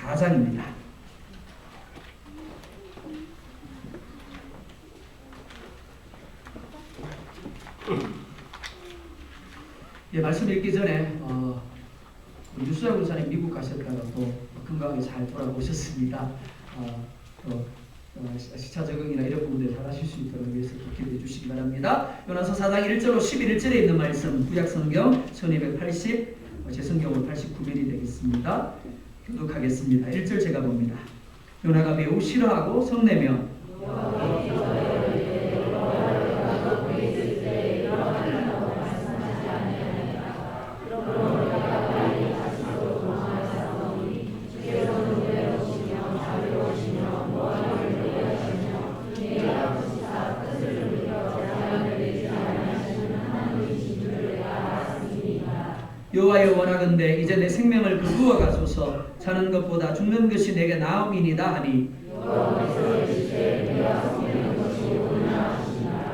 4장입니다. 예, 말씀 읽기 전에 유수아 군사님 미국 가셨다가 또 건강하게 잘 돌아오셨습니다. 시차 적응이나 이런 부분들 잘 하실 수 있도록 위해서 기도해 주시기 바랍니다. 요나서 4장 1절로 11절에 있는 말씀 구약성경 1280 제 성경으로 89mm 되겠습니다. 교독하겠습니다. 1절 제가 봅니다. 요나가 매우 싫어하고 성내며 여호와여 원하건대 이제 내 생명을 거두어 가소서. 사는 것보다 죽는 것이 내게 나음이니이다 하니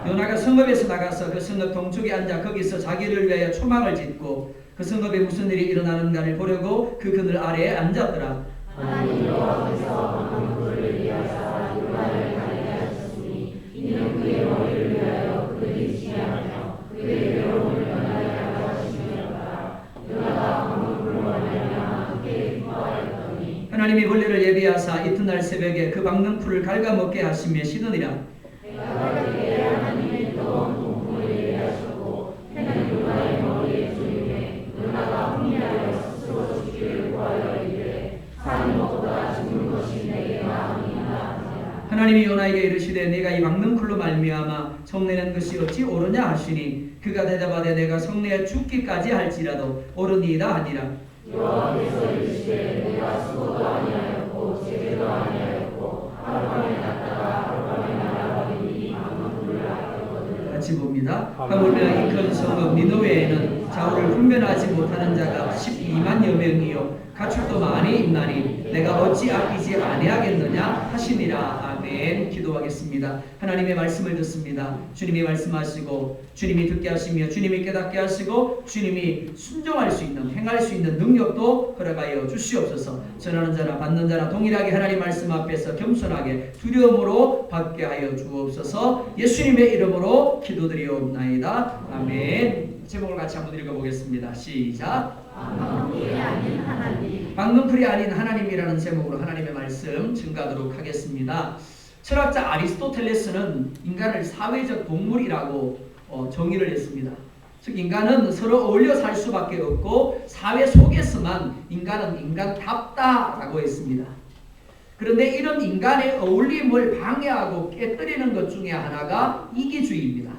요나가 성읍에서 나가서 그 성읍 동쪽에 앉아 거기서 자기를 위하여 초막을 짓고 그 성읍에 무슨 일이 일어나는가를 보려고 그 그늘 아래에 앉았더라. 하나님 여호와께서 방울을 위하사 요나를 가리게 하셨으니 이는 그의 머리를 위하여 그들이 지혜하며 그의 외로움을 변하게 하려 하심이었다. 요나가 방울로 말미암아 함께 기뻐하였더니 하나님이 벌레를 예비하사 이튿날 새벽에 그 박는 풀을 갉아먹게 하시며 시드니라. 내가 그에게 하나님의 뜨거운 동풍을 예비하셨고 해는 요나의 머리에 조임해 요나가 흥미하여 스스로 죽기를 구하여 이르되 사는 것보다 죽는 것이 내게 나음이니이다. 하나님이 요나에게 이르시되 내가 이 막는 풀로 말미암아 성내는 것이 어찌 옳으냐 하시니 그가 대답하되 내가 성내에 죽기까지 할지라도 옳으니이다 하니라. 여호와께서 이르시되 내가 수고도 아니하였고 제대도 아니하였고 하룻밤에 났다가 하룻밤에 날아가리니 이 막는 풀을 아꼈거든. 같이 봅니다. 하물며 이 큰 성읍 니느웨에는 좌우를 분별하지 못하는 자가 12만여 명이요 가축도 많이 있나니 내가 어찌 아끼지 아니하겠느냐 하시니라. 아멘. 기도하겠습니다. 하나님의 말씀을 듣습니다. 주님이 말씀하시고 주님이 듣게 하시며 주님이 깨닫게 하시고 주님이 순종할 수 있는 행할 수 있는 능력도 허락하여 주시옵소서. 전하는 자나 받는 자나 동일하게 하나님 말씀 앞에서 겸손하게 두려움으로 받게 하여 주옵소서. 예수님의 이름으로 기도드리옵나이다. 아멘. 제목을 같이 한번 읽어보겠습니다. 시작. 방울이 아닌 하나님. 방금풀이 아닌 하나님이라는 제목으로 하나님의 말씀 증가하도록 하겠습니다. 철학자 아리스토텔레스는 인간을 사회적 동물이라고 정의를 했습니다. 즉 인간은 서로 어울려 살 수밖에 없고 사회 속에서만 인간은 인간답다라고 했습니다. 그런데 이런 인간의 어울림을 방해하고 깨뜨리는 것 중에 하나가 이기주의입니다.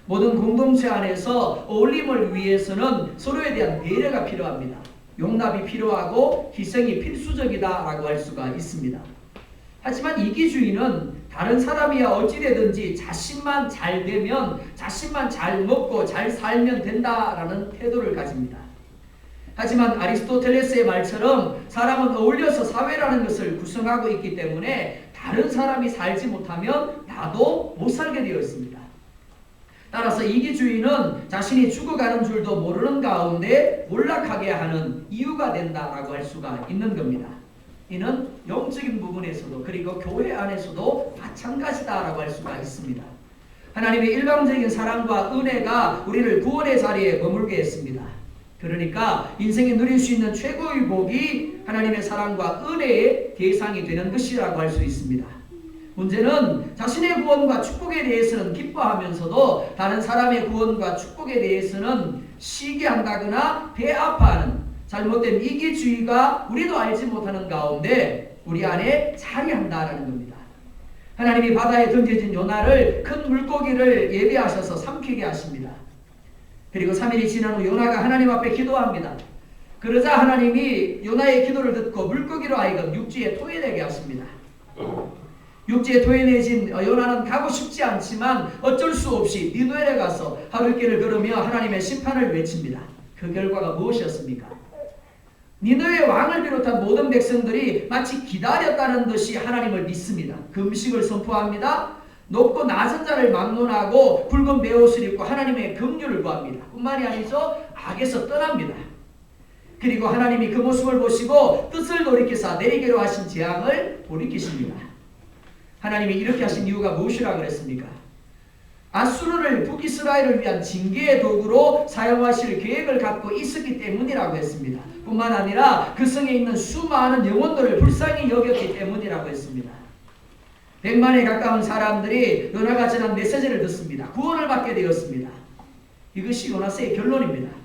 모든 공동체 안에서 어울림을 위해서는 서로에 대한 배려가 필요합니다. 용납이 필요하고 희생이 필수적이다라고 할 수가 있습니다. 하지만 이기주의는 다른 사람이야 어찌되든지 자신만 잘 되면 자신만 잘 먹고 잘 살면 된다라는 태도를 가집니다. 하지만 아리스토텔레스의 말처럼 사람은 어울려서 사회라는 것을 구성하고 있기 때문에 다른 사람이 살지 못하면 나도 못 살게 되어 있습니다. 따라서 이기주의는 자신이 죽어가는 줄도 모르는 가운데 몰락하게 하는 이유가 된다라고 할 수가 있는 겁니다. 이는 영적인 부분에서도 그리고 교회 안에서도 마찬가지다라고 할 수가 있습니다. 하나님의 일방적인 사랑과 은혜가 우리를 구원의 자리에 머물게 했습니다. 그러니까 인생에 누릴 수 있는 최고의 복이 하나님의 사랑과 은혜의 대상이 되는 것이라고 할 수 있습니다. 문제는 자신의 구원과 축복에 대해서는 기뻐하면서도 다른 사람의 구원과 축복에 대해서는 시기한다거나 배아파하는 잘못된 이기주의가 우리도 알지 못하는 가운데 우리 안에 자리한다라는 겁니다. 하나님이 바다에 던져진 요나를 큰 물고기를 예비하셔서 삼키게 하십니다. 그리고 3일이 지난 후 요나가 하나님 앞에 기도합니다. 그러자 하나님이 요나의 기도를 듣고 물고기로 하여금 육지에 토해내게 하십니다. 육지에 토해내진 요나는 가고 싶지 않지만 어쩔 수 없이 니느웨에 가서 하루길을 걸으며 하나님의 심판을 외칩니다. 그 결과가 무엇이었습니까? 니느웨 왕을 비롯한 모든 백성들이 마치 기다렸다는 듯이 하나님을 믿습니다. 금식을 선포합니다. 높고 낮은 자를 막론하고 붉은 베옷을 입고 하나님의 긍휼을 구합니다. 뿐만이 아니죠. 악에서 떠납니다. 그리고 하나님이 그 모습을 보시고 뜻을 돌이켜서 내리기로 하신 재앙을 돌이키십니다. 하나님이 이렇게 하신 이유가 무엇이라고 그랬습니까? 아수르를 북이스라엘을 위한 징계의 도구로 사용하실 계획을 갖고 있었기 때문이라고 했습니다. 뿐만 아니라 그 성에 있는 수많은 영혼들을 불쌍히 여겼기 때문이라고 했습니다. 100만에 가까운 사람들이 요나가 전한 메시지를 듣습니다. 구원을 받게 되었습니다. 이것이 요나서의 결론입니다.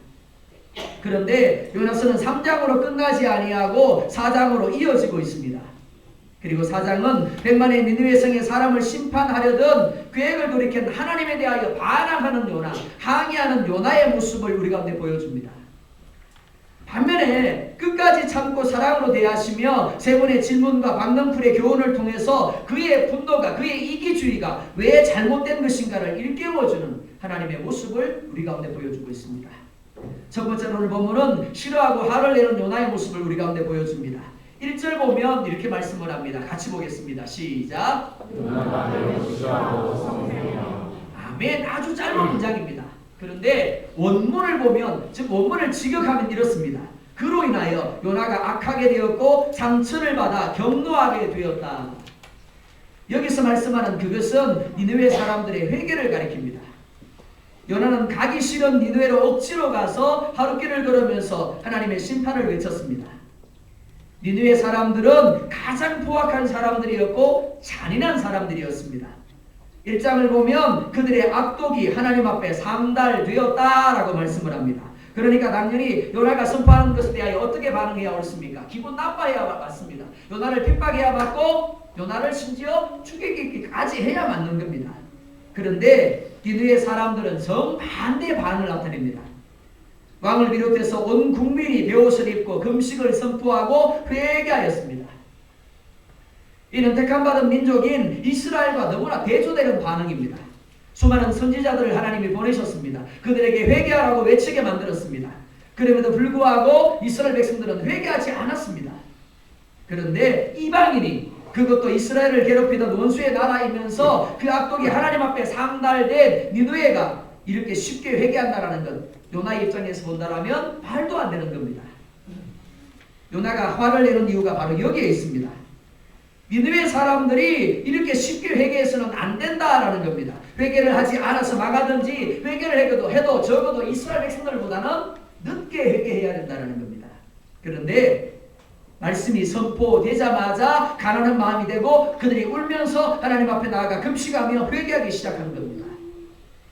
그런데 요나서는 3장으로 끝나지 아니하고 4장으로 이어지고 있습니다. 그리고 4장은 100만의 니느웨 성의 사람을 심판하려던 계획을 돌이킨 하나님에 대하여 반항하는 요나, 항의하는 요나의 모습을 우리 가운데 보여줍니다. 반면에 끝까지 참고 사랑으로 대하시며 세 번의 질문과 박능풀의 교훈을 통해서 그의 분노가, 그의 이기주의가 왜 잘못된 것인가를 일깨워주는 하나님의 모습을 우리 가운데 보여주고 있습니다. 첫 번째로 오늘 본문은 싫어하고 화를 내는 요나의 모습을 우리 가운데 보여줍니다. 1절 보면 이렇게 말씀을 합니다. 같이 보겠습니다. 시작. 아멘. 아주 짧은 문장입니다. 그런데 원문을 보면, 즉 원문을 직역하면 이렇습니다. 그로 인하여 요나가 악하게 되었고 상처를 받아 경노하게 되었다. 여기서 말씀하는 그것은 니느웨 사람들의 회개를 가리킵니다. 요나는 가기 싫은 니느웨로 억지로 가서 하룻길을 걸으면서 하나님의 심판을 외쳤습니다. 니느웨 사람들은 가장 포악한 사람들이었고 잔인한 사람들이었습니다. 1장을 보면 그들의 악독이 하나님 앞에 상달되었다라고 말씀을 합니다. 그러니까 당연히 요나가 선포하는 것에 대하여 어떻게 반응해야 옳습니까? 기분 나빠야 맞습니다. 요나를 핍박해야 맞고 요나를 심지어 죽이기까지 해야 맞는 겁니다. 그런데 니느웨 사람들은 정반대의 반응을 나타냅니다. 왕을 비롯해서 온 국민이 베옷을 입고 금식을 선포하고 회개하였습니다. 이는 택함받은 민족인 이스라엘과 너무나 대조되는 반응입니다. 수많은 선지자들을 하나님이 보내셨습니다. 그들에게 회개하라고 외치게 만들었습니다. 그럼에도 불구하고 이스라엘 백성들은 회개하지 않았습니다. 그런데 이방인이, 그것도 이스라엘을 괴롭히던 원수의 나라이면서 그 악독이 하나님 앞에 상달된 니느웨가 이렇게 쉽게 회개한다라는 것, 요나의 입장에서 본다라면 말도 안 되는 겁니다. 요나가 화를 내는 이유가 바로 여기에 있습니다. 니느웨 사람들이 이렇게 쉽게 회개해서는 안 된다라는 겁니다. 회개를 하지 않아서 망하든지 회개를 해도 적어도 이스라엘 백성들보다는 늦게 회개해야 된다는 겁니다. 그런데 말씀이 선포되자마자 가난한 마음이 되고 그들이 울면서 하나님 앞에 나아가 금식하며 회개하기 시작한 겁니다.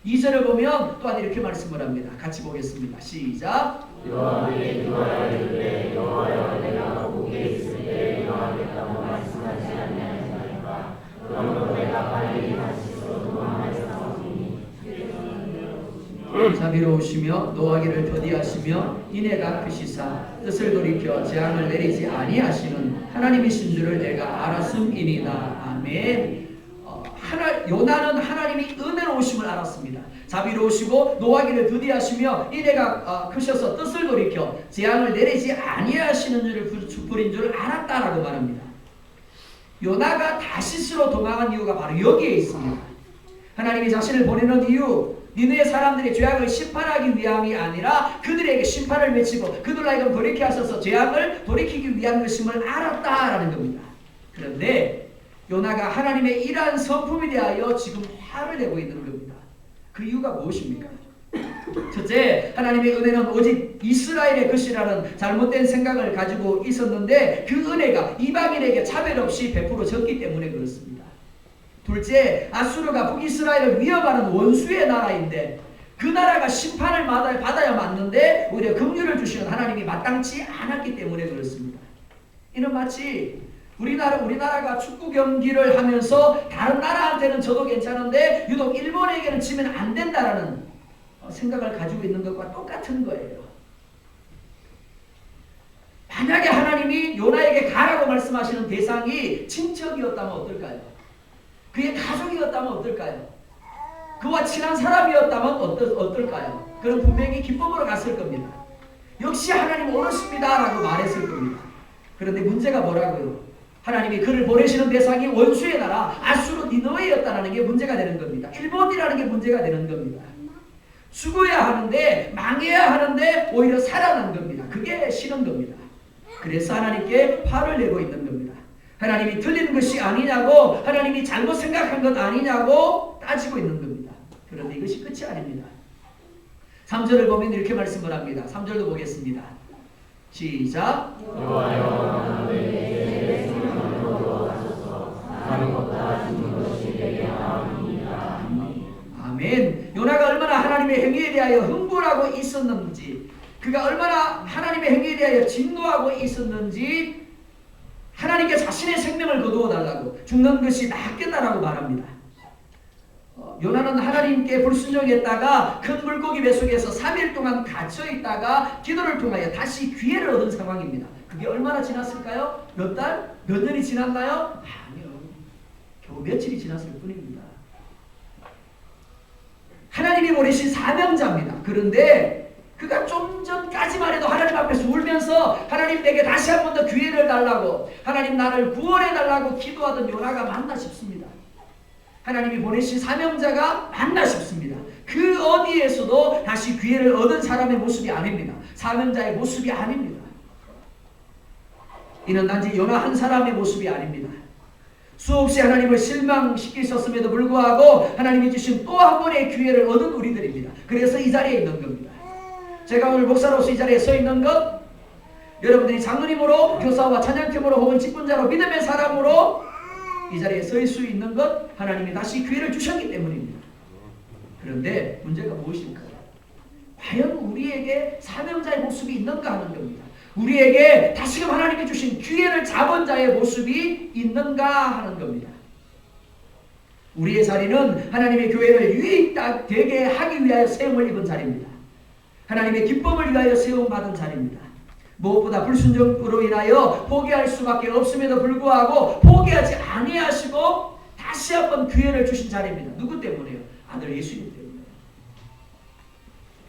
2절을 보면 또한 이렇게 말씀을 합니다. 같이 보겠습니다. 시작. 여호와께 기도하여 이르되 여호와여 내가 보게 있을 때 기도하겠다고 말씀하지 아니하였나이까. 그러므로 내가 빨리 다시서 도망하였사오니 자비로우시며 노하기를 더디하시며 인애가 크시사 뜻을 돌이켜 재앙을 내리지 아니하시는 하나님이신 줄을 내가 알았음이니이다. 아멘. 요나는 하나님이 은혜로우심을 알았습니다. 자비로우시고 노하기를 더디하시며 인애가 크셔서 뜻을 돌이켜 재앙을 내리지 아니하시는 줄을 부린 줄 알았다라고 말합니다. 요나가 다시스로 도망한 이유가 바로 여기에 있습니다. 하나님이 자신을 보내는 이유, 니느웨 사람들의 죄악을 심판하기 위함이 아니라 그들에게 심판을 외치고 그들로 하여금 돌이켜 하셔서 죄악을 돌이키기 위한 것임을 알았다라는 겁니다. 그런데 요나가 하나님의 이러한 성품에 대하여 지금 화를 내고 있는 겁니다. 그 이유가 무엇입니까? 첫째, 하나님의 은혜는 오직 이스라엘의 것이라는 잘못된 생각을 가지고 있었는데 그 은혜가 이방인에게 차별 없이 베풀어졌기 때문에 그렇습니다. 둘째, 아수르가 북이스라엘을 위협하는 원수의 나라인데 그 나라가 심판을 받아야 맞는데 오히려 긍휼을 주시는 하나님이 마땅치 않았기 때문에 그렇습니다. 이는 마치 우리나라가 축구 경기를 하면서 다른 나라한테는 져도 괜찮은데 유독 일본에게는 지면 안 된다라는 생각을 가지고 있는 것과 똑같은 거예요. 만약에 하나님이 요나에게 가라고 말씀하시는 대상이 친척이었다면 어떨까요? 그의 가족이었다면 어떨까요? 그와 친한 사람이었다면 어떨까요? 그럼 분명히 기쁨으로 갔을 겁니다. 역시 하나님 옳으십니다라고 말했을 겁니다. 그런데 문제가 뭐라고요? 하나님이 그를 보내시는 대상이 원수의 나라 아수르 니느웨였다는 게 문제가 되는 겁니다. 일본이라는 게 문제가 되는 겁니다. 죽어야 하는데 망해야 하는데 오히려 살아난 겁니다. 그게 싫은 겁니다. 그래서 하나님께 화를 내고 있는 겁니다. 하나님이 틀린 것이 아니냐고, 하나님이 잘못 생각한 것 아니냐고 따지고 있는 겁니다. 그런데 이것이 끝이 아닙니다. 3절을 보면 이렇게 말씀을 합니다. 3절도 보겠습니다. 시작. 여호와여 내 생명을 거두어가소서. 사는 것보다 죽는 것이 내게 나으니이다. 아멘. 요나가 얼마나 하나님의 행위에 대하여 흥분하고 있었는지, 그가 얼마나 하나님의 행위에 대하여 진노하고 있었는지 하나님께 자신의 생명을 거두어 달라고, 죽는 것이 낫겠다라고 말합니다. 요나는 하나님께 불순종했다가 큰 물고기 배 속에서 3일 동안 갇혀 있다가 기도를 통하여 다시 기회를 얻은 상황입니다. 그게 얼마나 지났을까요? 몇 달? 몇 년이 지났나요? 아니요. 겨우 며칠이 지났을 뿐입니다. 하나님이 보내신 사명자입니다. 그런데 그가 좀 전까지만 해도 하나님 앞에서 울면서 하나님 내게 다시 한 번 더 기회를 달라고, 하나님 나를 구원해 달라고 기도하던 요나가 맞나 싶습니다. 하나님이 보내신 사명자가 맞나 싶습니다. 그 어디에서도 다시 기회를 얻은 사람의 모습이 아닙니다. 사명자의 모습이 아닙니다. 이는 단지 요나 한 사람의 모습이 아닙니다. 수없이 하나님을 실망시키셨음에도 불구하고 하나님이 주신 또 한 번의 기회를 얻은 우리들입니다. 그래서 이 자리에 있는 겁니다. 제가 오늘 목사로서 이 자리에 서 있는 것, 여러분들이 장로님으로, 교사와 찬양팀으로 혹은 직분자로, 믿음의 사람으로 이 자리에 서 수 있는 것, 하나님이 다시 기회를 주셨기 때문입니다. 그런데 문제가 무엇일까요? 과연 우리에게 사명자의 모습이 있는가 하는 겁니다. 우리에게 다시금 하나님이 주신 기회를 잡은 자의 모습이 있는가 하는 겁니다. 우리의 자리는 하나님의 교회를 유익되게 하기 위하여 세움을 입은 자리입니다. 하나님의 기쁨을 위하여 세움받은 자리입니다. 무엇보다 불순종으로 인하여 포기할 수밖에 없음에도 불구하고 포기하지 아니하시고 다시 한번 기회를 주신 자리입니다. 누구 때문에요? 아들 예수님 때문에요.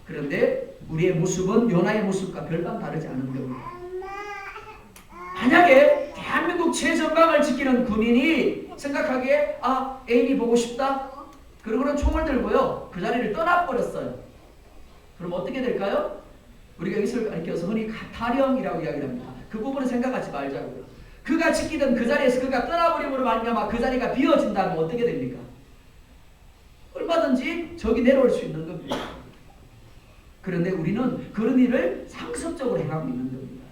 그런데 우리의 모습은 요나의 모습과 별반 다르지 않은 겁니다. 만약에 대한민국 최전방을 지키는 군인이 생각하기에 애인이 보고 싶다? 그러고는 총을 들고요 그 자리를 떠나버렸어요. 그럼 어떻게 될까요? 우리가 이것을 가리켜서 흔히 가타령이라고 이야기를 합니다. 그 부분은 생각하지 말자고요. 그가 지키던 그 자리에서 그가 떠나버림으로 말미암아 그 자리가 비어진다면 어떻게 됩니까? 얼마든지 적이 내려올 수 있는 겁니다. 그런데 우리는 그런 일을 상습적으로 행하고 있는 겁니다.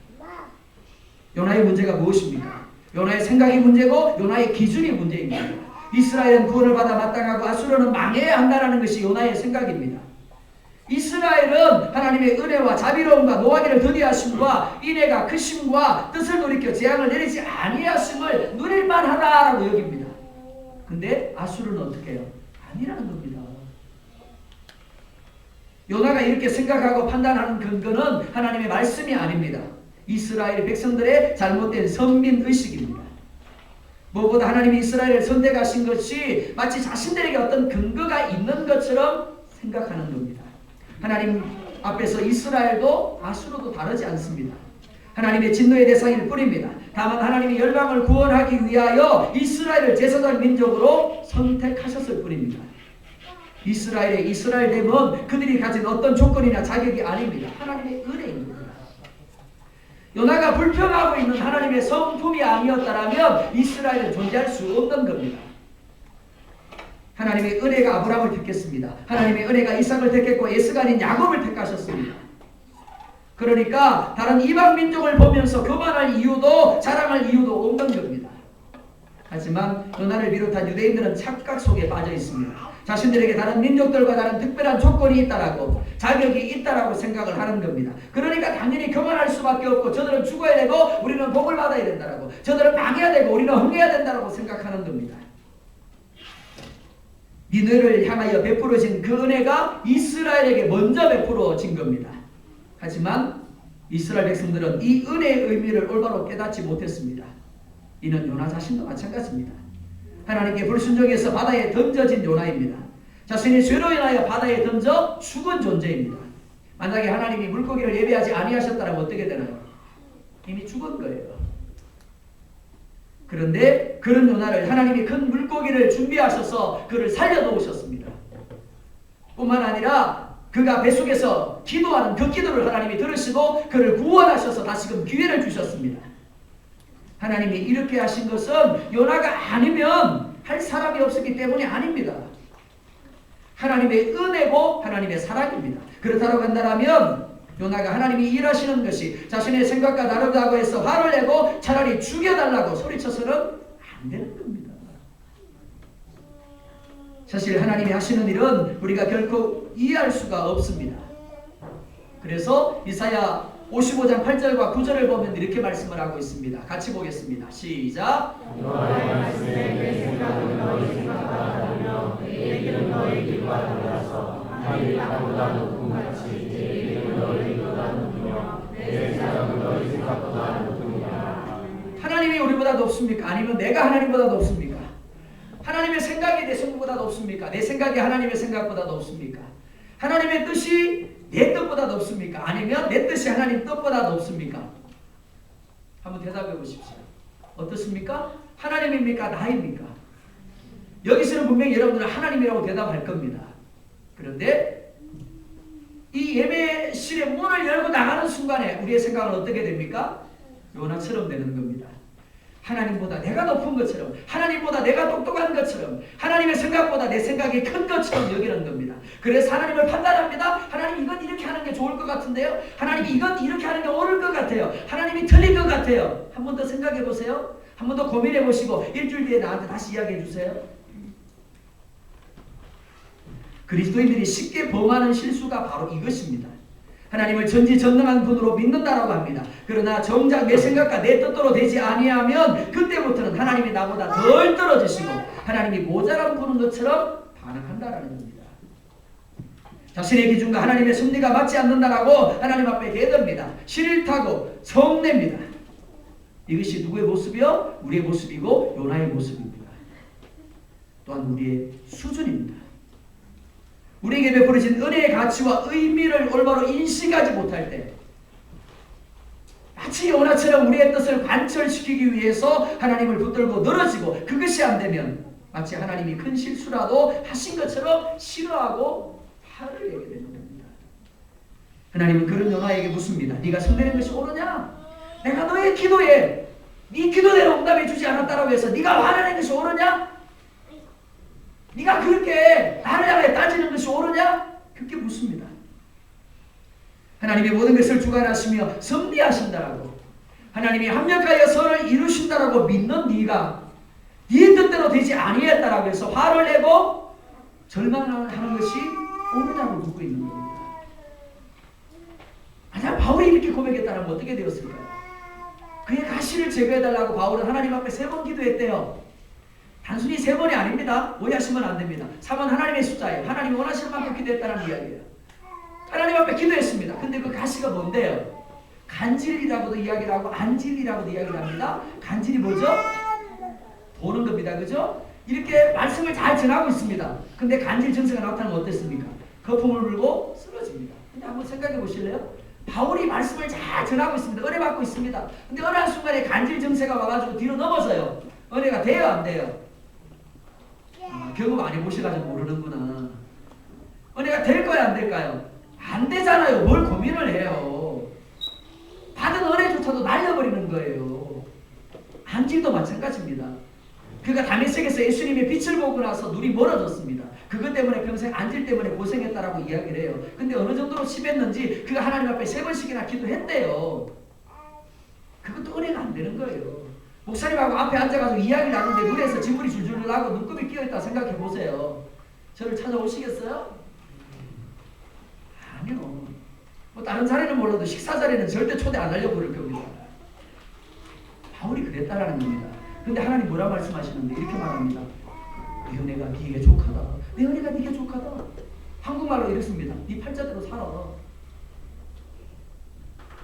요나의 문제가 무엇입니까? 요나의 생각이 문제고 요나의 기준이 문제입니다. 이스라엘은 구원을 받아 마땅하고 아수르는 망해야 한다는 것이 요나의 생각입니다. 이스라엘은 하나님의 은혜와 자비로움과 노하기를 더디하심과 인애가 크심과 뜻을 돌이켜 재앙을 내리지 아니하심을 누릴만 하다라고 여깁니다. 근데 아수르는 어떻게 해요? 아니라는 겁니다. 요나가 이렇게 생각하고 판단하는 근거는 하나님의 말씀이 아닙니다. 이스라엘 백성들의 잘못된 선민의식입니다. 무엇보다 하나님이 이스라엘을 선택하신 것이 마치 자신들에게 어떤 근거가 있는 것처럼 생각하는 겁니다. 하나님 앞에서 이스라엘도 아수르도 다르지 않습니다. 하나님의 진노의 대상일 뿐입니다. 다만 하나님이 열방을 구원하기 위하여 이스라엘을 제사장 민족으로 선택하셨을 뿐입니다. 이스라엘의 이스라엘됨은 그들이 가진 어떤 조건이나 자격이 아닙니다. 하나님의 은혜입니다. 요나가 불평하고 있는 하나님의 성품이 아니었다면 이스라엘은 존재할 수 없는 겁니다. 하나님의 은혜가 아브라함을 택했습니다. 하나님의 은혜가 이삭을 택했고 에스가 아닌 야곱을 택하셨습니다. 그러니까 다른 이방 민족을 보면서 교만할 이유도 자랑할 이유도 없는 겁니다. 하지만 요나를 비롯한 유대인들은 착각 속에 빠져 있습니다. 자신들에게 다른 민족들과 다른 특별한 조건이 있다라고, 자격이 있다라고 생각을 하는 겁니다. 그러니까 당연히 교만할 수밖에 없고 저들은 죽어야 되고 우리는 복을 받아야 된다라고, 저들은 망해야 되고 우리는 흥해야 된다라고 생각하는 겁니다. 니느를 향하여 베풀어진 그 은혜가 이스라엘에게 먼저 베풀어진 겁니다. 하지만 이스라엘 백성들은 이 은혜의 의미를 올바로 깨닫지 못했습니다. 이는 요나 자신도 마찬가지입니다. 하나님께 불순종해서 바다에 던져진 요나입니다. 자신이 죄로 인하여 바다에 던져 죽은 존재입니다. 만약에 하나님이 물고기를 예배하지 아니하셨다면 어떻게 되나요? 이미 죽은 거예요. 그런데 그런 요나를 하나님이 큰 물고기를 준비하셔서 그를 살려놓으셨습니다. 뿐만 아니라 그가 뱃속에서 기도하는 그 기도를 하나님이 들으시고 그를 구원하셔서 다시금 기회를 주셨습니다. 하나님이 이렇게 하신 것은 요나가 아니면 할 사람이 없었기 때문이 아닙니다. 하나님의 은혜고 하나님의 사랑입니다. 그렇다고 한다면 요나가 하나님이 일하시는 것이 자신의 생각과 다르다고 해서 화를 내고 차라리 죽여달라고 소리쳐서는 안 되는 겁니다. 사실 하나님이 하시는 일은 우리가 결코 이해할 수가 없습니다. 그래서 이사야 55장 8절과 9절을 보면 이렇게 말씀을 하고 있습니다. 같이 보겠습니다. 시작. 여호와의 말씀에 내 생각은 너희 생각과 다르며 내 길은 너희 길과 달라서 하늘이 땅보다 높은 같이 내 길은 너희 길보다 높으며 내 생각은 너희 생각보다 높으니라. 하나님이 우리보다 높습니까? 아니면 내가 하나님보다 높습니까? 하나님의 생각이 내 생각보다 높습니까? 내 생각이 하나님의 생각보다 높습니까? 하나님의 뜻이 내 뜻보다 높습니까? 아니면 내 뜻이 하나님 뜻보다 높습니까? 한번 대답해 보십시오. 어떻습니까? 하나님입니까? 나입니까? 여기서는 분명히 여러분들은 하나님이라고 대답할 겁니다. 그런데 이 예배실의 문을 열고 나가는 순간에 우리의 생각은 어떻게 됩니까? 요나처럼 되는 겁니다. 하나님보다 내가 높은 것처럼, 하나님보다 내가 똑똑한 것처럼, 하나님의 생각보다 내 생각이 큰 것처럼 여기는 겁니다. 그래서 하나님을 판단합니다. 하나님 이건 이렇게 하는 게 좋을 것 같은데요. 하나님이 이건 이렇게 하는 게 옳을 것 같아요. 하나님이 틀린 것 같아요. 한 번 더 생각해 보세요. 한 번 더 고민해 보시고 일주일 뒤에 나한테 다시 이야기해 주세요. 그리스도인들이 쉽게 범하는 실수가 바로 이것입니다. 하나님을 전지전능한 분으로 믿는다라고 합니다. 그러나 정작 내 생각과 내 뜻대로 되지 아니하면 그때부터는 하나님이 나보다 덜 떨어지시고 하나님이 모자란 분인 것처럼 반응한다라는 겁니다. 자신의 기준과 하나님의 섭리가 맞지 않는다라고 하나님 앞에 대듭니다. 싫다고 성냅니다. 이것이 누구의 모습이요? 우리의 모습이고 요나의 모습입니다. 또한 우리의 수준입니다. 우리에게 베풀어진 은혜의 가치와 의미를 올바로 인식하지 못할 때 마치 요나처럼 우리의 뜻을 관철시키기 위해서 하나님을 붙들고 늘어지고 그것이 안 되면 마치 하나님이 큰 실수라도 하신 것처럼 싫어하고 화를 내게 되는 겁니다. 하나님은 그런 요나에게 묻습니다. 네가 손대는 것이 옳으냐? 내가 너의 기도에 네 기도대로 응답해 주지 않았다고 해서 네가 화내는 것이 옳으냐? 네가 그렇게 나를 향해 따지는 것이 옳으냐? 그렇게 묻습니다. 하나님이 모든 것을 주관하시며 섭리하신다라고 하나님이 합력하여 선을 이루신다라고 믿는 네가 네 뜻대로 되지 아니했다라고 해서 화를 내고 절망하는 것이 옳으냐고 묻고 있는 겁니다. 만약 바울이 이렇게 고백했다면 어떻게 되었을까요? 그의 가시를 제거해달라고 바울은 하나님 앞에 3번 기도했대요. 단순히 3번이 아닙니다. 오해하시면 안 됩니다. 3은 하나님의 숫자예요. 하나님이 원하시는 만큼 기도했다는 이야기예요. 하나님 앞에 기도했습니다. 근데 그 가시가 뭔데요? 간질이라고도 이야기를 하고 안질이라고도 이야기를 합니다. 간질이 뭐죠? 도는 겁니다. 그죠? 이렇게 말씀을 잘 전하고 있습니다. 근데 간질 증세가 나타나면 어땠습니까? 거품을 불고 쓰러집니다. 근데 한번 생각해 보실래요? 바울이 말씀을 잘 전하고 있습니다. 은혜 받고 있습니다. 근데 어느 한순간에 간질 증세가 와가지고 뒤로 넘어져요. 은혜가 돼요? 안 돼요? 경험 안 해보셔가지고 모르는구나. 은혜가 될 거야 안 될까요? 안 되잖아요. 뭘 고민을 해요. 받은 은혜조차도 날려버리는 거예요. 안질도 마찬가지입니다. 그가 다메섹에서 예수님의 빛을 보고 나서 눈이 멀어졌습니다. 그것 때문에 평생 안질 때문에 고생했다라고 이야기를 해요. 근데 어느 정도로 심했는지 그가 하나님 앞에 3번씩이나 기도했대요. 그것도 은혜가 안 되는 거예요. 목사님하고 앞에 앉아가지고 이야기를 하는데 눈에서 진물이 줄줄 나고 눈곱이 끼어있다 생각해 보세요. 저를 찾아오시겠어요? 아니요. 뭐 다른 자리는 몰라도 식사 자리는 절대 초대 안 하려고 그럴 겁니다. 바울이 그랬다라는 겁니다. 근데 하나님 뭐라 말씀하시는데 이렇게 말합니다. 네 은혜가 네게 족하다. 내 은혜가 네게 족하다. 한국말로 이렇습니다. 네 팔자대로 살아.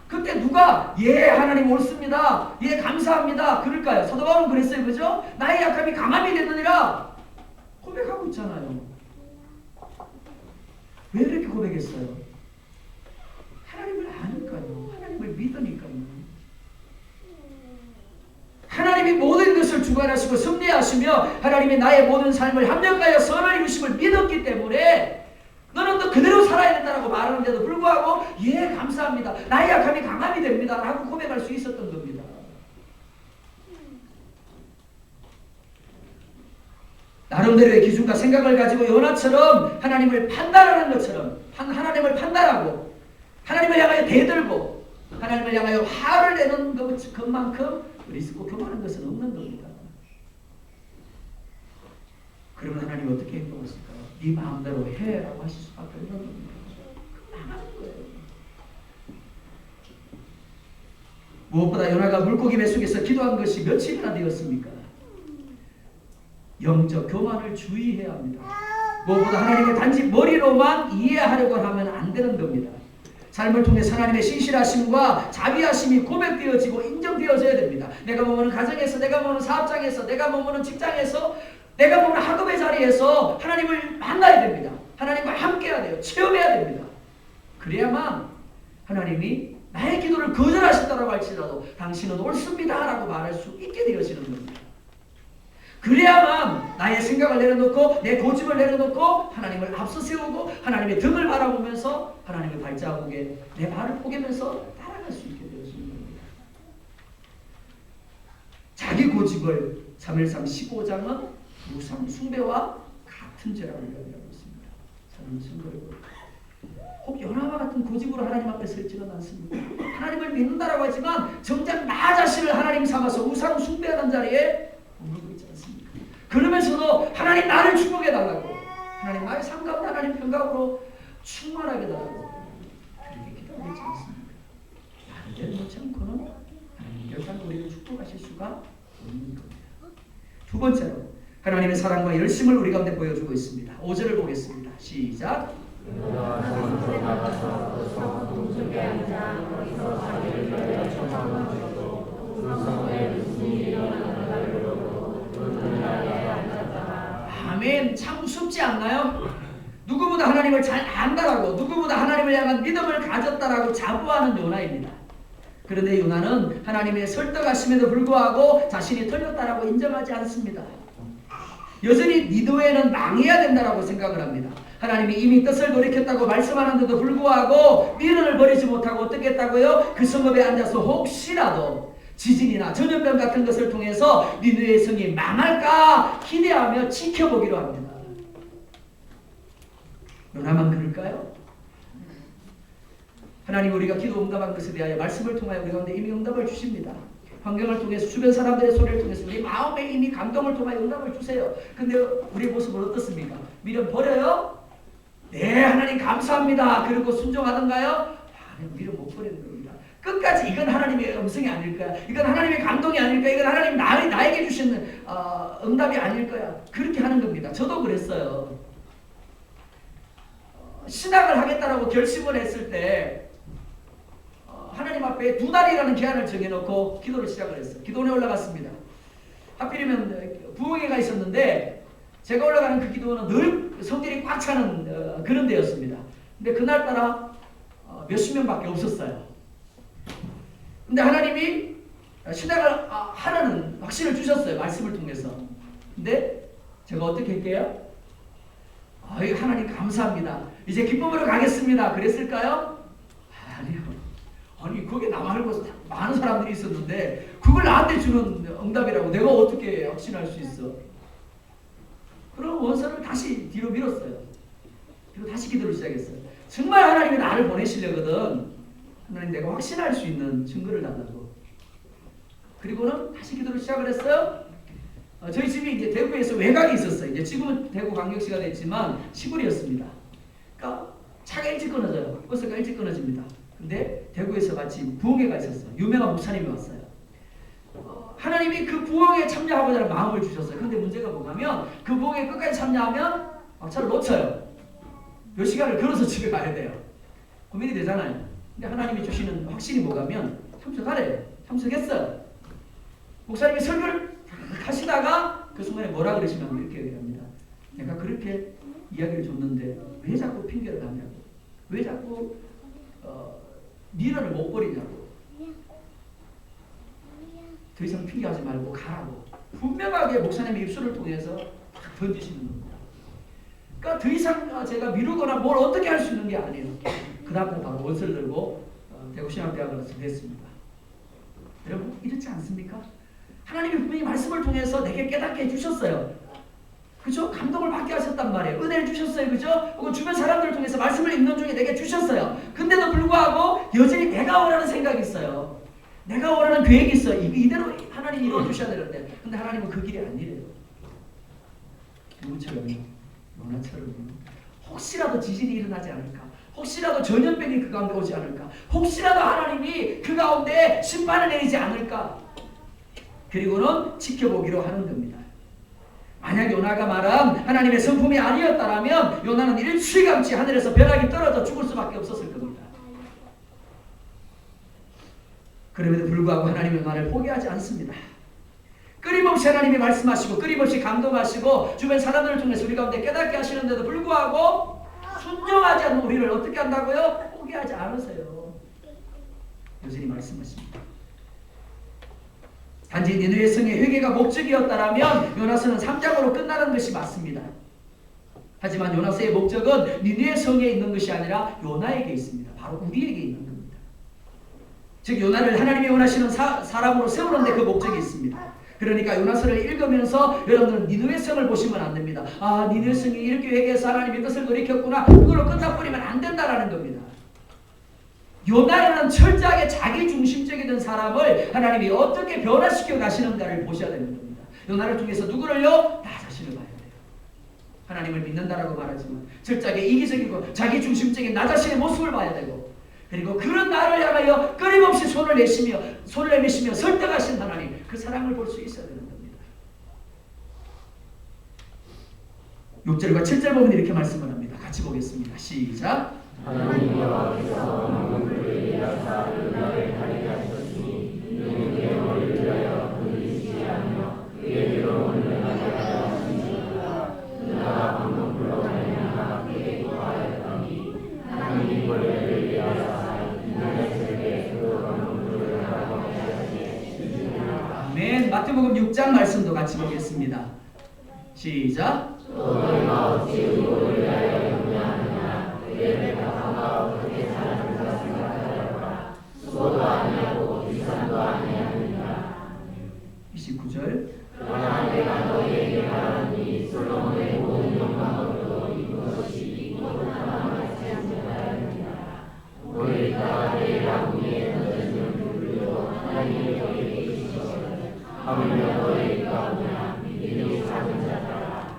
그때 누가 예 하나님 옳습니다. 예 감사합니다. 그럴까요? 사도 바울은 그랬어요. 그죠? 나의 약함이 강함이 되느니라 고백하고 있잖아요. 왜 그렇게 고백했어요? 하나님을 아니까요. 하나님을 믿으니까요. 하나님이 모든 것을 주관하시고 섭리하시며 하나님이 나의 모든 삶을 합력하여 선을 이루심을 믿었기 때문에 너는 그래서 그대로 살아야 된다고 말하는데도 불구하고 예 감사합니다. 나의 약함이 강함이 됩니다. 라고 고백할 수 있었던 겁니다. 나름대로의 기준과 생각을 가지고 요나처럼 하나님을 판단하는 것처럼 하나님을 판단하고 하나님을 향하여 대들고 하나님을 향하여 화를 내는 것만큼 리스크 교만한 것은 없는 겁니다. 그러면 하나님 어떻게 행동하실까요? 네 마음대로 해라고 하실 수밖에 없는 겁니다. 망하는 거예요. 무엇보다 요나가 물고기 뱃속에서 기도한 것이 며칠이나 되었습니까? 영적 교만을 주의해야 합니다. 무엇보다 하나님을 단지 머리로만 이해하려고 하면 안 되는 겁니다. 삶을 통해 하나님의 신실하심과 자비하심이 고백되어지고 인정되어져야 됩니다. 내가 머무는 가정에서, 내가 머무는 사업장에서, 내가 머무는 직장에서, 내가 머무는 학업의 자리에서 하나님을 만나야 됩니다. 하나님과 함께해야 돼요. 체험해야 됩니다. 그래야만 하나님이 나의 기도를 거절하신다고 할지라도 당신은 옳습니다 라고 말할 수 있게 되어지는 겁니다. 그래야만 나의 생각을 내려놓고 내 고집을 내려놓고 하나님을 앞서 세우고 하나님의 등을 바라보면서 하나님의 발자국에 내 발을 포개면서 따라갈 수 있게 되어지는 겁니다. 자기 고집을 3일상 15장은 우상 숭배와 같은 죄라고 이야기하고 있습니다. 저는 증거를 혹 요나와 같은 고집으로 하나님 앞에 서지는 않습니다. 하나님을 믿는다라고 하지만 정작 나 자신을 하나님 삼아서 우상 숭배하는 자리에 머물고 있지 않습니까? 그러면서도 하나님 나를 축복해달라고, 하나님 나의 삶 가운데 하나님 평강으로 충만하게 달라고 그렇게 기도하고 있지 않습니까? 말을 놓지 않고는 하나님 결단 우리를 축복하실 수가 없는 겁니다. 두 번째로 하나님의 사랑과 열심을 우리 가운데 보여주고 있습니다. 5절을 보겠습니다. 시작. 아멘. 참 우습지 않나요? 누구보다 하나님을 잘 안다라고, 누구보다 하나님을 향한 믿음을 가졌다라고 자부하는 요나입니다. 그런데 요나는 하나님의 설득하심에도 불구하고 자신이 틀렸다라고 인정하지 않습니다. 여전히 니느웨는 망해야 된다라고 생각을 합니다. 하나님이 이미 뜻을 돌이켰다고 말씀하는데도 불구하고 미련을 버리지 못하고 어떻게 했다고요? 그 성읍에 앉아서 혹시라도 지진이나 전염병 같은 것을 통해서 니느웨의 성이 망할까 기대하며 지켜보기로 합니다. 요나만 그럴까요? 하나님 우리가 기도 응답한 것에 대하여 말씀을 통하여 우리 가운데 이미 응답을 주십니다. 환경을 통해서 주변 사람들의 소리를 통해서 우리 마음에 이미 감동을 통하여 응답을 주세요. 근데 우리 모습은 어떻습니까? 미련 버려요? 네 하나님 감사합니다. 그리고 순종하던가요? 미련 못 버리는 겁니다. 끝까지 이건 하나님의 음성이 아닐 거야. 이건 하나님의 감동이 아닐 거야. 이건 하나님 나에게 주신 응답이 아닐 거야. 그렇게 하는 겁니다. 저도 그랬어요. 신학을 하겠다라고 결심을 했을 때 하나님 앞에 2달이라는 기한을 정해놓고 기도를 시작을 했어요. 기도원에 올라갔습니다. 하필이면 부흥회가 있었는데 제가 올라가는 그 기도원은 늘 성질이 꽉 차는 그런 데였습니다. 근데 그날따라 몇십 명밖에 없었어요. 근데 하나님이 신학을 하라는 확신을 주셨어요. 말씀을 통해서. 근데 제가 어떻게 할게요? 하나님 감사합니다. 이제 기쁨으로 가겠습니다. 그랬을까요? 아니요. 아니 그게 나 말고 많은 사람들이 있었는데 그걸 나한테 주는 응답이라고 내가 어떻게 확신할 수 있어? 그럼 원서를 다시 뒤로 밀었어요. 그리고 다시 기도를 시작했어요. 정말 하나님이 나를 보내시려거든 하나님 내가 확신할 수 있는 증거를 달라고. 그리고는 다시 기도를 시작을 했어요. 저희 집이 이제 대구에서 외곽이 있었어요. 이제 지금은 대구 광역시가 됐지만 시골이었습니다. 그러니까 차가 일찍 끊어져요. 버스가 일찍 끊어집니다. 근데 대구에서 마침 부흥회가 있었어요. 유명한 목사님이 왔어요. 하나님이 그 부흥회에 참여하고자 하는 마음을 주셨어요. 근데 문제가 뭐냐면 그 부흥회에 끝까지 참여하면 차를 놓쳐요. 몇 시간을 걸어서 집에 가야 돼요. 고민이 되잖아요. 근데 하나님이 주시는 확신이 뭐냐면 참석하래요. 참석했어요. 목사님이 설교를 하시다가 그 순간에 뭐라 그러시면 이렇게 얘기합니다. 내가 그렇게 이야기를 줬는데 왜 자꾸 핑계를 하냐고. 왜 자꾸 미련을 못 버리냐고. 더 이상 핑계하지 말고 가라고. 분명하게 목사님의 입술을 통해서 딱 던지시는 겁니다. 그러니까 더 이상 제가 미루거나 뭘 어떻게 할 수 있는 게 아니에요. 그 다음날 바로 옷을 들고 대구신학대학을 됐습니다. 여러분 이렇지 않습니까? 하나님이 분명히 말씀을 통해서 내게 깨닫게 해주셨어요. 그죠? 감동을 받게 하셨단 말이에요. 은혜를 주셨어요. 그죠? 혹은 주변 사람들을 통해서 말씀을 읽는 중에 내게 주셨어요. 근데도 불구하고 여전히 내가 원하는 생각이 있어요. 내가 원하는 계획이 있어요. 이대로 하나님 이루어 주셔야 되는데 근데 하나님은 그 길이 아니래요. 누구처럼요? 요나처럼요. 혹시라도 지진이 일어나지 않을까? 혹시라도 전염병이 그 가운데 오지 않을까? 혹시라도 하나님이 그 가운데 심판을 내리지 않을까? 그리고는 지켜보기로 하는 겁니다. 만약 요나가 말한 하나님의 성품이 아니었다면 요나는 일취감치 하늘에서 벼락이 떨어져 죽을 수밖에 없었을 겁니다. 그럼에도 불구하고 하나님은 요나를 포기하지 않습니다. 끊임없이 하나님이 말씀하시고 끊임없이 감동하시고 주변 사람들을 통해서 우리 가운데 깨닫게 하시는데도 불구하고 순종하지 않는 우리를 어떻게 한다고요? 포기하지 않으세요. 여전히 말씀하십니다. 단지 니느웨 성의 회개가 목적이었다면 요나서는 3장으로 끝나는 것이 맞습니다. 하지만 요나서의 목적은 니느웨 성에 있는 것이 아니라 요나에게 있습니다. 바로 우리에게 있는 겁니다. 즉 요나를 하나님이 원하시는 사람으로 세우는데 그 목적이 있습니다. 그러니까 요나서를 읽으면서 여러분들은 니느웨 성을 보시면 안 됩니다. 아, 니느웨 성이 이렇게 회개해서 하나님의 뜻을 돌이켰구나. 그걸로 끝나버리면 안 된다라는 겁니다. 요나라는 철저하게 자기중심적이던 사람을 하나님이 어떻게 변화시켜 가시는가를 보셔야 되는 겁니다. 요나를 통해서 누구를요? 나 자신을 봐야 돼요. 하나님을 믿는다라고 말하지만 철저하게 이기적이고 자기중심적인 나 자신의 모습을 봐야 되고 그리고 그런 나를 향하여 끊임없이 손을 내미시며 설득하신 하나님 그 사랑을 볼 수 있어야 되는 겁니다. 6절과 7절 보면 이렇게 말씀을 합니다. 같이 보겠습니다. 시작. 하나님 여호와께서 만물을 위하사 요나를 가리게 하셨으니 이는 그의 머리를 위하여 그를 지시하며 그의 괴로움을 면하게 하려 하심이로다. 요나가 방문불로 말미암아 그에게 고하였더니 하나님이 벌레를 위하사 이날의 새벽에 그 방문불을 하라고 하셨으니 아멘. 마태복음 6장 말씀도 같이 보겠습니다. 시작. 또 너희가 어찌 의복을 위하여 염려하느냐 그의 배가 어떻게 자라는가 생각하여라. 수고도 아니하고 비산도 아니하느냐. 29절. 그러나 내가 너희에게 말하니 솔로몬의 모든 영광으로 이룬 것이 이곳 하나만 같이 않느니라. 오늘 이따가 내일 아궁이에 던져지는 불도 하나님의 너희에게 주시거든 하물며 너희가 보냐 믿음이 작은 자들아.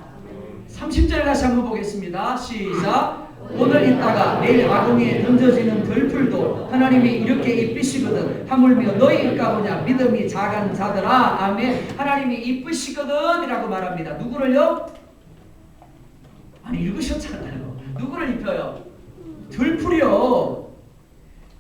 30절 다시 한번 보겠습니다. 시작. 오늘 있다가 내일 아궁이에 던져지는 들풀도 하나님이 이렇게 이쁘시거든 하물며 너희일까 보냐 믿음이 작은 자들아. 아멘. 하나님이 이쁘시거든 이라고 말합니다. 누구를요? 아니 읽으셨잖아요. 누구를 입혀요? 들풀이요.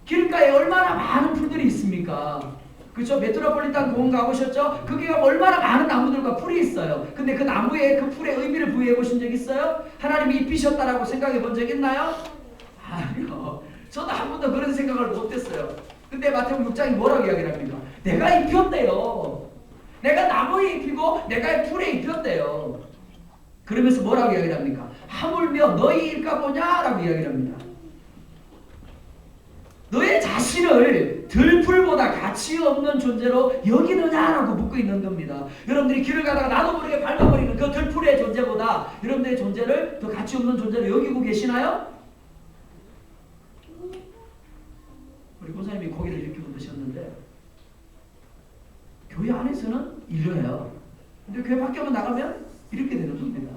길가에 얼마나 많은 풀들이 있습니까? 그렇죠? 메트로폴리탄 공원 가보셨죠? 거기가 얼마나 많은 나무들과 풀이 있어요. 근데 그 나무에 그 풀의 의미를 부여해 보신 적 있어요? 하나님이 입히셨다라고 생각해 본 적 있나요? 아니요. 저도 한 번도 그런 생각을 못했어요. 근데 마태복음 6장이 뭐라고 이야기를 합니까? 내가 입혔대요. 내가 나무에 입히고 내가 풀에 입혔대요. 그러면서 뭐라고 이야기를 합니까? 하물며 너희일까 보냐라고 이야기를 합니다. 너의 자신을 들풀보다 가치 없는 존재로 여기느냐라고 묻고 있는 겁니다. 여러분들이 길을 가다가 나도 모르게 밟아버리는 그 들풀의 존재보다 여러분들의 존재를 더 가치 없는 존재로 여기고 계시나요? 우리 권사님이 고기를 이렇게 묻으셨는데 교회 안에서는 이래요. 근데 교회 밖에만 나가면 이렇게 되는 겁니다.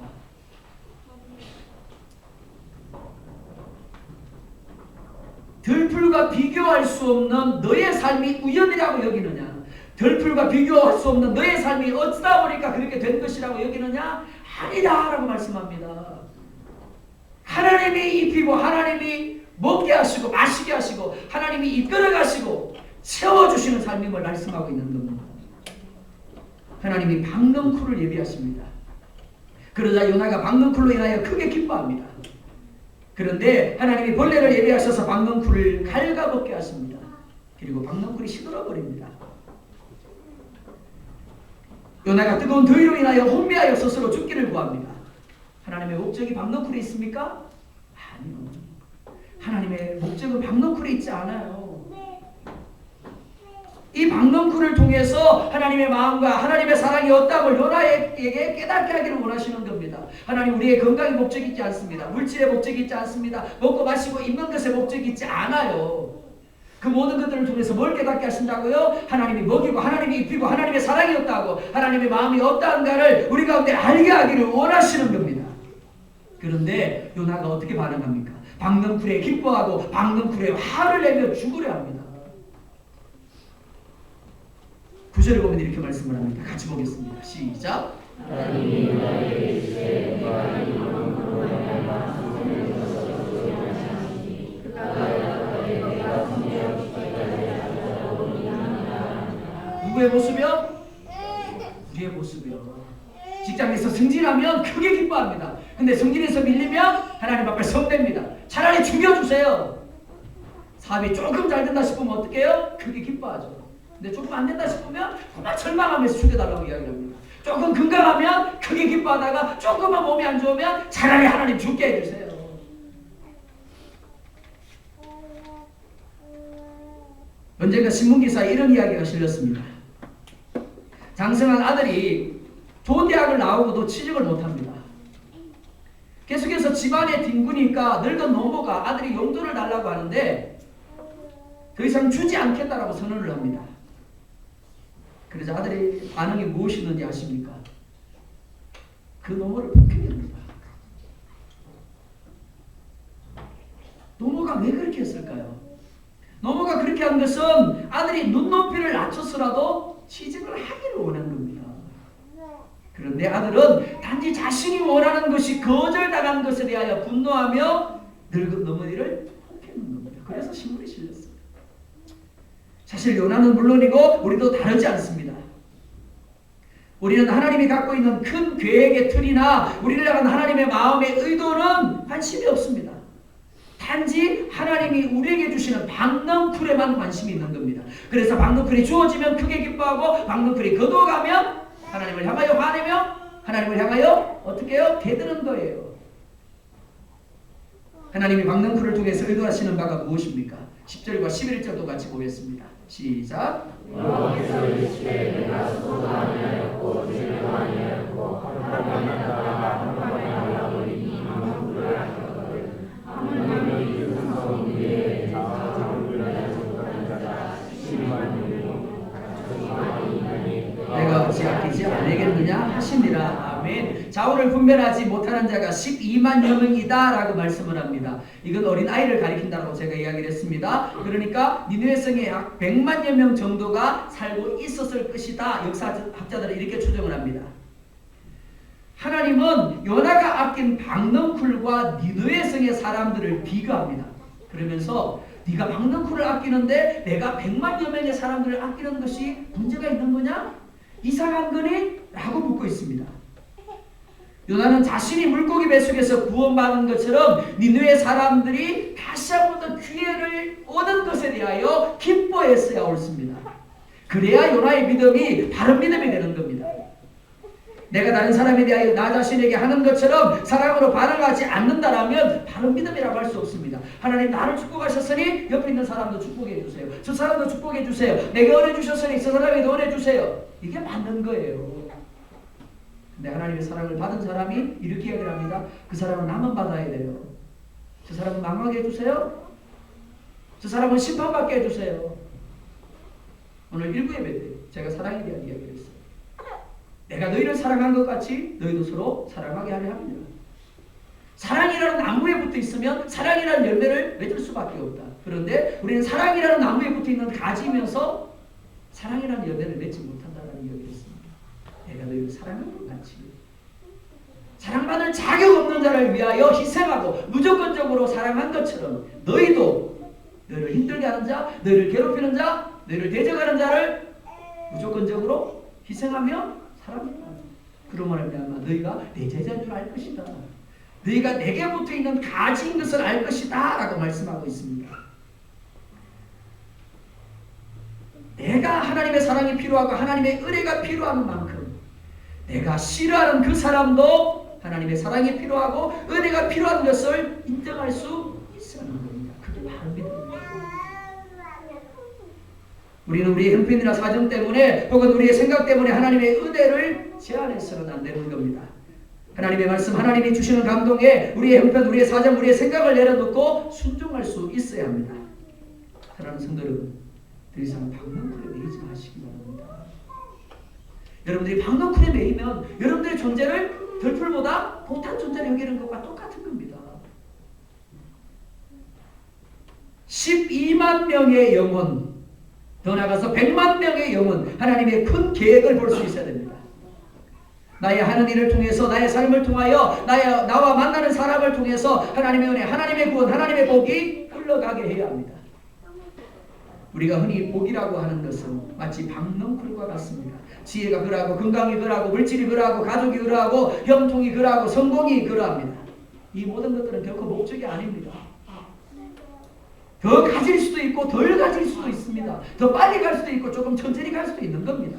들풀과 비교할 수 없는 너의 삶이 우연이라고 여기느냐? 들풀과 비교할 수 없는 너의 삶이 어쩌다 보니까 그렇게 된 것이라고 여기느냐? 아니다라고 말씀합니다. 하나님이 입히고 하나님이 먹게 하시고 마시게 하시고 하나님이 이끌어 가시고 채워주시는 삶임을 말씀하고 있는 겁니다. 하나님이 박넝쿨을 예비하십니다. 그러자 요나가 박넝쿨로 인하여 크게 기뻐합니다. 그런데 하나님이 벌레를 예비하셔서 박넝쿨을 갉아먹게 하십니다. 그리고 박넝쿨이 시들어버립니다. 요나가 뜨거운 더위로 인하여 혼미하여 스스로 죽기를 구합니다. 하나님의 목적이 박너쿨에 있습니까? 아니요. 하나님의 목적은 박너쿨에 있지 않아요. 이 박넝쿨을 통해서 하나님의 마음과 하나님의 사랑이 어떤 걸 요나에게 깨닫게 하기를 원하시는 겁니다. 하나님 우리의 건강의 목적이 있지 않습니다. 물질의 목적이 있지 않습니다. 먹고 마시고 입는 것의 목적이 있지 않아요. 그 모든 것들을 통해서 뭘 깨닫게 하신다고요? 하나님이 먹이고 하나님이 입히고 하나님의 사랑이 없다고 하나님의 마음이 어떠한가를 우리 가운데 알게 하기를 원하시는 겁니다. 그런데 요나가 어떻게 반응합니까? 박넝쿨에 기뻐하고 박넝쿨에 화를 내며 죽으려 합니다. 9절에 보면 이렇게 말씀을 합니다. 같이 보겠습니다. 시작. 누구의 모습이요? 우리의 모습이요. 직장에서 승진하면 크게 기뻐합니다. 근데 승진에서 밀리면 하나님 앞에 성냅니다. 차라리 죽여주세요. 사업이 조금 잘 된다 싶으면 어떻게 해요? 크게 기뻐하죠. 근데 조금 안 된다 싶으면 정말 절망하면서 죽여달라고 이야기를 합니다. 조금 건강하면 크게 기뻐하다가 조금만 몸이 안 좋으면 차라리 하나님 죽게 해주세요. 언젠가 신문기사에 이런 이야기가 실렸습니다. 장성한 아들이 좋은 대학을 나오고도 취직을 못합니다. 계속해서 집안에 뒹구니까 늙은 노모가 아들이 용돈을 달라고 하는데 더 이상 주지 않겠다라고 선언을 합니다. 그래서 아들의 반응이 무엇이었는지 아십니까? 그 노모를 폭행합니다. 노모가 왜 그렇게 했을까요? 노모가 그렇게 한 것은 아들이 눈높이를 낮춰서라도 취직을 하기를 원한 겁니다. 그런데 아들은 단지 자신이 원하는 것이 거절당한 것에 대하여 분노하며 늙은 노모니를 폭행한 겁니다. 그래서 신문에 실렸어요. 사실 요나는 물론이고 우리도 다르지 않습니다. 우리는 하나님이 갖고 있는 큰 계획의 틀이나 우리를 향한 하나님의 마음의 의도는 관심이 없습니다. 단지 하나님이 우리에게 주시는 박넝쿨에만 관심이 있는 겁니다. 그래서 박넝쿨이 주어지면 크게 기뻐하고 박넝쿨이 거둬가면 하나님을 향하여 화내며 하나님을 향하여 어떻게 해요? 대드는 거예요. 하나님이 박넝쿨을 통해서 의도하시는 바가 무엇입니까? 10절과 11절도 같이 보겠습니다. 시작. 여호와께서 이르시되 내가 수고도 아니하였고 죄도 아니하였고 하나님을 따라 한번에 갈라버리니 박넝쿨을 아꼈거든. 하물며 이 등성 위에 장물을 속한 자가 10만 명이요 각종의 인간이 내가 어찌 아끼지 않겠느냐 하시니라. 아멘. 자오를 분별하지 못하는 자가 12만여 명이다 라고 말씀을 합니다. 이건 어린아이를 가리킨다고 제가 이야기를 했습니다. 그러니까 니느웨 성에 약 100만여 명 정도가 살고 있었을 것이다. 역사학자들은 이렇게 추정을 합니다. 하나님은 요나가 아낀 박넝쿨과 니느웨 성의 사람들을 비교합니다. 그러면서 네가 박넝쿨을 아끼는데 내가 100만여 명의 사람들을 아끼는 것이 문제가 있는 거냐? 이상한 거니? 라고 묻고 있습니다. 요나는 자신이 물고기 뱃속에서 구원받은 것처럼 니느웨 사람들이 다시 한 번 더 기회를 얻은 것에 대하여 기뻐했어야 옳습니다. 그래야 요나의 믿음이 바른 믿음이 되는 겁니다. 내가 다른 사람에 대하여 나 자신에게 하는 것처럼 사랑으로 반응하지 않는다라면 바른 믿음이라고 할 수 없습니다. 하나님 나를 축복하셨으니 옆에 있는 사람도 축복해 주세요. 저 사람도 축복해 주세요. 내게 은혜 주셨으니 저 사람에게도 은혜 주세요. 이게 맞는 거예요. 근데 하나님의 사랑을 받은 사람이 이렇게 이야기를 합니다. 그 사람은 나만 받아야 돼요. 저 사람은 망하게 해주세요. 저 사람은 심판받게 해주세요. 오늘 1부 예배 때 제가 사랑에 대한 이야기를 했어요. 내가 너희를 사랑한 것 같이 너희도 서로 사랑하게 하려 합니다. 사랑이라는 나무에 붙어 있으면 사랑이라는 열매를 맺을 수밖에 없다. 그런데 우리는 사랑이라는 나무에 붙어 있는 가지면서 사랑이라는 열매를 맺지 못한다는 이야기를 했습니다. 내가 너희를 사랑한 것 같이 사랑받을 자격 없는 자를 위하여 희생하고 무조건적으로 사랑한 것처럼 너희도 너희를 힘들게 하는 자, 너희를 괴롭히는 자, 너희를 대적하는 자를 무조건적으로 희생하며 사랑해라. 그러므로 말미암아 너희가 내 제자인 줄 알 것이다. 너희가 내게 붙어 있는 가지인 것을 알 것이다 라고 말씀하고 있습니다. 내가 하나님의 사랑이 필요하고 하나님의 은혜가 필요한 만큼 내가 싫어하는 그 사람도 하나님의 사랑이 필요하고 은혜가 필요한 것을 인정할 수 있어야 하는 겁니다. 그게 바로 믿음입니다. 우리는 우리의 형편이나 사정 때문에 혹은 우리의 생각 때문에 하나님의 은혜를 제한해서는 안 되는 겁니다. 하나님의 말씀, 하나님이 주시는 감동에 우리의 형편, 우리의 사정, 우리의 생각을 내려놓고 순종할 수 있어야 합니다. 사랑하는 성도 여러분, 더 이상 박능쿨에 매이지 마시기 바랍니다. 여러분들이 박능쿨에 매이면 여러분들의 존재를 들풀보다 못한 존재를 여기는 것과 똑같은 겁니다. 12만 명의 영혼, 더 나아가서 100만 명의 영혼, 하나님의 큰 계획을 볼 수 있어야 됩니다. 나의 하는 일을 통해서, 나의 삶을 통하여, 나와 만나는 사람을 통해서 하나님의 은혜, 하나님의 구원, 하나님의 복이 흘러가게 해야 합니다. 우리가 흔히 복이라고 하는 것은 마치 박넝쿨과 같습니다. 지혜가 그러하고, 건강이 그러하고, 물질이 그러하고, 가족이 그러하고, 형통이 그러하고, 성공이 그러합니다. 이 모든 것들은 결코 목적이 아닙니다. 더 가질 수도 있고 덜 가질 수도 있습니다. 더 빨리 갈 수도 있고 조금 천천히 갈 수도 있는 겁니다.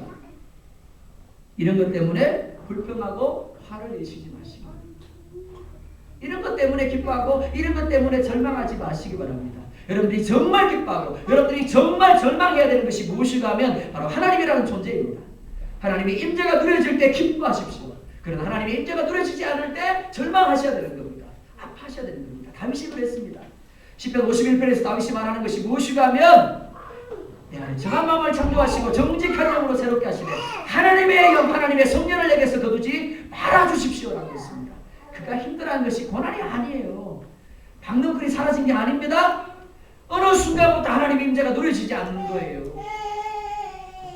이런 것 때문에 불평하고 화를 내시지 마시기 바랍니다. 이런 것 때문에 기뻐하고 이런 것 때문에 절망하지 마시기 바랍니다. 여러분들이 정말 기뻐하고 여러분들이 정말 절망해야 되는 것이 무엇인가 하면 바로 하나님이라는 존재입니다. 하나님의 임재가 누려질 때 기뻐하십시오. 그러나 하나님의 임재가 누려지지 않을 때 절망하셔야 되는 겁니다. 아파하셔야 되는 겁니다. 다윗이 그랬습니다. 시편 51편에서 다윗이 말하는 것이 무엇인가 하면 내 안에 정한 마음을 창조하시고 정직한 영으로 새롭게 하시되 하나님의 영, 하나님의 성령을 내게서 거두지 말아주십시오라고 했습니다. 그가 힘들어하는 것이 고난이 아니에요. 박능쿨이 사라진 게 아닙니다. 어느 순간부터 하나님의 임재가 누려지지 않는 거예요.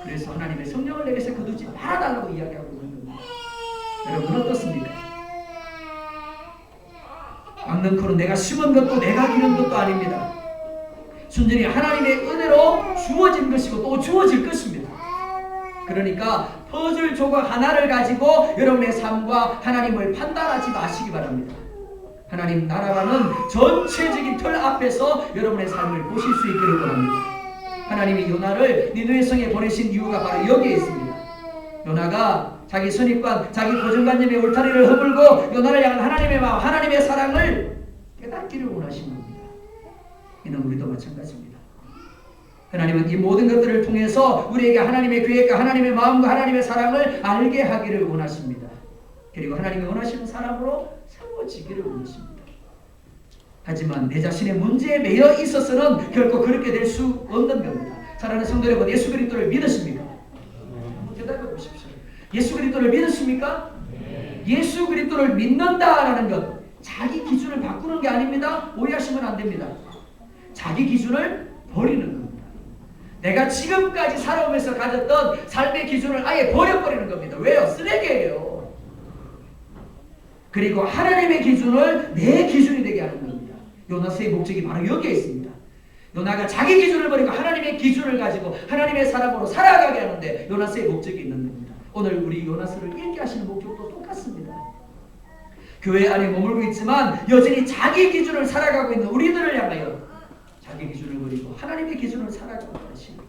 그래서 하나님의 성령을 내게서 거두지 말아달라고 이야기하고 있는 겁니다. 여러분 어떻습니까? 박능쿨은 내가 심은 것도 내가 기른 것도 아닙니다. 순전히 하나님의 은혜로 주어진 것이고 또 주어질 것입니다. 그러니까 퍼즐 조각 하나를 가지고 여러분의 삶과 하나님을 판단하지 마시기 바랍니다. 하나님 나라라는 전체적인 틀 앞에서 여러분의 삶을 보실 수 있기를 원합니다. 하나님이 요나를 니느웨 성에 보내신 이유가 바로 여기에 있습니다. 요나가 자기 선입관, 자기 고정관념의 울타리를 허물고 요나를 향한 하나님의 마음, 하나님의 사랑을 깨닫기를 원하시는 겁니다. 이는 우리도 마찬가지입니다. 하나님은 이 모든 것들을 통해서 우리에게 하나님의 계획과 하나님의 마음과 하나님의 사랑을 알게 하기를 원하십니다. 그리고 하나님이 원하시는 사람으로 세워지기를 원하십니다. 하지만 내 자신의 문제에 매여 있어서는 결코 그렇게 될 수 없는 겁니다. 사랑하는 성도 여러분, 예수 그리스도를 믿으십니까? 한번 대답해 보십시오. 예수 그리스도를 믿으십니까? 네. 예수 그리스도를 믿는다라는 것, 자기 기준을 바꾸는 게 아닙니다. 오해하시면 안 됩니다. 자기 기준을 버리는 겁니다. 내가 지금까지 살아오면서 가졌던 삶의 기준을 아예 버려버리는 겁니다. 왜요? 쓰레기예요. 그리고 하나님의 기준을 내 기준이 되게 하는 겁니다. 요나스의 목적이 바로 여기에 있습니다. 요나가 자기 기준을 버리고 하나님의 기준을 가지고 하나님의 사람으로 살아가게 하는데 요나스의 목적이 있는 겁니다. 오늘 우리 요나스를 읽게 하시는 목적도 똑같습니다. 교회 안에 머물고 있지만 여전히 자기 기준을 살아가고 있는 우리들을 향하여 자기 기준을 버리고 하나님의 기준을 살아가고 하시는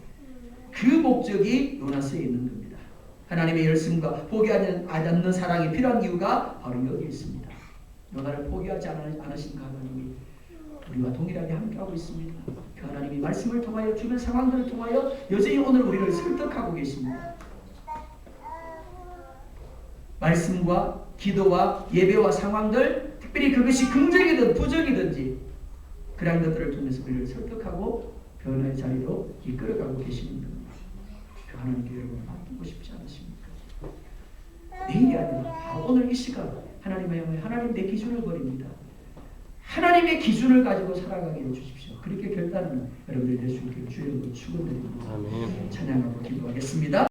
그 목적이 요나스에 있는 겁니다. 하나님의 열심과 포기하지 않는 사랑이 필요한 이유가 바로 여기 있습니다. 요나를 포기하지 않으신 그 하나님이 우리와 동일하게 함께하고 있습니다. 그 하나님이 말씀을 통하여 주변 상황들을 통하여 여전히 오늘 우리를 설득하고 계십니다. 말씀과 기도와 예배와 상황들, 특별히 그것이 긍정이든 부정이든지 그런 것들을 통해서 우리를 설득하고 변화의 자리로 이끌어가고 계시는 겁니다. 그 하나님께 여러분 맡기고 싶지 않으십니까? 내일이 아니라 바로 오늘 이 시간 하나님의 영에 하나님 내 기준을 버립니다. 하나님의 기준을 가지고 살아가게 해주십시오. 그렇게 결단은 여러분들이 될 수 있기를 주의 이름으로 축원드립니다. 찬양하고 기도하겠습니다.